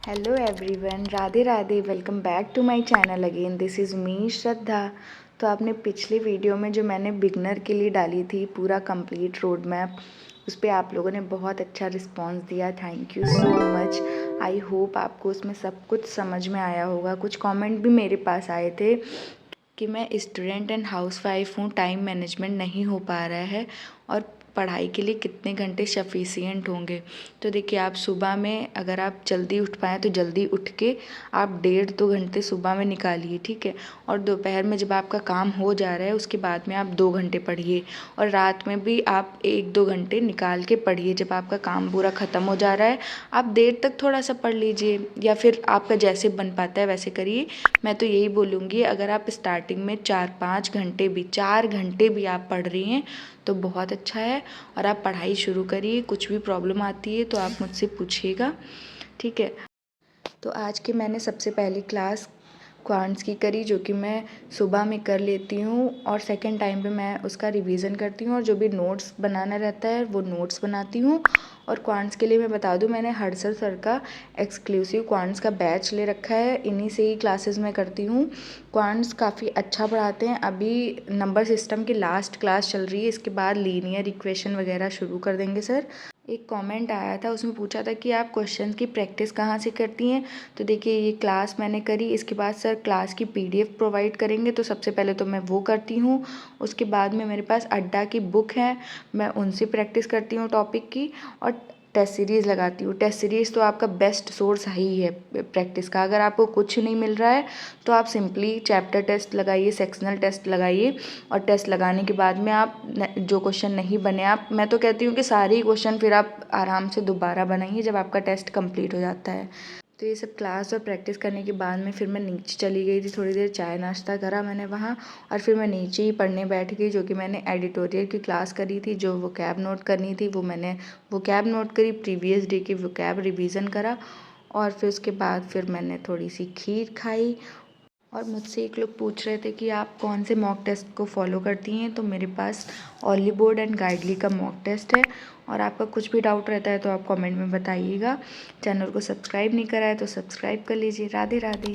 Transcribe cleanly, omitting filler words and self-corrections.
Hello everyone, Radhe Radhe. Welcome back to my channel again. This is me Shraddha. तो आपने पिछली video में जो मैंने बिगनर के लिए डाली थी पूरा कंप्लीट रोड मैप, उस पर आप लोगों ने बहुत अच्छा रिस्पांस दिया। Thank you so much. I hope आपको उसमें सब कुछ समझ में आया होगा। कुछ कमेंट भी मेरे पास आए थे कि मैं स्टूडेंट एंड हाउसवाइफ हूँ, टाइम मैनेजमेंट नहीं हो पा रहा है और पढ़ाई के लिए कितने घंटे सफिशिएंट होंगे। तो देखिए, आप सुबह में अगर आप जल्दी उठ पाएँ तो जल्दी उठ के आप 1.5-2 घंटे सुबह में निकालिए, ठीक है। और दोपहर में जब आपका काम हो जा रहा है उसके बाद में आप 2 घंटे पढ़िए, और रात में भी आप 1-2 घंटे निकाल के पढ़िए। जब आपका काम पूरा ख़त्म हो जा रहा है आप देर तक थोड़ा सा पढ़ लीजिए, या फिर आपका जैसे बन पाता है वैसे करिए। मैं तो यही बोलूँगी, अगर आप स्टार्टिंग में 4 घंटे भी आप पढ़ रही हैं तो बहुत अच्छा है। और आप पढ़ाई शुरू करिए। कुछ भी प्रॉब्लम आती है तो आप मुझसे पूछिएगा, ठीक है। तो आज की मैंने सबसे पहली क्लास क्वांट्स की करी, जो कि मैं सुबह में कर लेती हूँ, और सेकंड टाइम पे मैं उसका रिवीजन करती हूँ और जो भी नोट्स बनाना रहता है वो नोट्स बनाती हूँ। और क्वांट्स के लिए मैं बता दूँ, मैंने हर्षल सर का एक्सक्लूसिव क्वांट्स का बैच ले रखा है। इन्हीं से ही क्लासेस मैं करती हूँ। क्वांट्स काफ़ी अच्छा पढ़ाते हैं। अभी नंबर सिस्टम की लास्ट क्लास चल रही है, इसके बाद लीनियर इक्वेशन वगैरह शुरू कर देंगे सर। एक कमेंट आया था, उसमें पूछा था कि आप क्वेश्चन की प्रैक्टिस कहाँ से करती हैं। तो देखिए, ये क्लास मैंने करी, इसके बाद सर क्लास की पीडीएफ प्रोवाइड करेंगे, तो सबसे पहले तो मैं वो करती हूँ। उसके बाद में मेरे पास अड्डा की बुक है, मैं उनसे प्रैक्टिस करती हूँ टॉपिक की। और टेस्ट सीरीज़ लगाती हूँ। टेस्ट सीरीज़ तो आपका बेस्ट सोर्स ही है प्रैक्टिस का। अगर आपको कुछ नहीं मिल रहा है तो आप सिंपली चैप्टर टेस्ट लगाइए, सेक्शनल टेस्ट लगाइए, और टेस्ट लगाने के बाद में आप जो क्वेश्चन नहीं बने, आप, मैं तो कहती हूँ कि सारे ही क्वेश्चन फिर आप आराम से दोबारा बनाइए जब आपका टेस्ट कंप्लीट हो जाता है। तो ये सब क्लास और प्रैक्टिस करने के बाद में फिर मैं नीचे चली गई थी, थोड़ी देर चाय नाश्ता करा मैंने वहाँ, और फिर मैं नीचे ही पढ़ने बैठ गई। जो कि मैंने एडिटोरियल की क्लास करी थी, जो वोकैब नोट करनी थी वो मैंने वोकैब नोट करी, प्रीवियस डे की वोकैब रिवीजन करा, और फिर उसके बाद फिर मैंने थोड़ी सी खीर खाई। और मुझसे एक लोग पूछ रहे थे कि आप कौन से मॉक टेस्ट को फॉलो करती हैं। तो मेरे पास ऑली बोर्ड एंड गाइडली का मॉक टेस्ट है। और आपका कुछ भी डाउट रहता है तो आप कमेंट में बताइएगा। चैनल को सब्सक्राइब नहीं करा है तो सब्सक्राइब कर लीजिए। राधे राधे।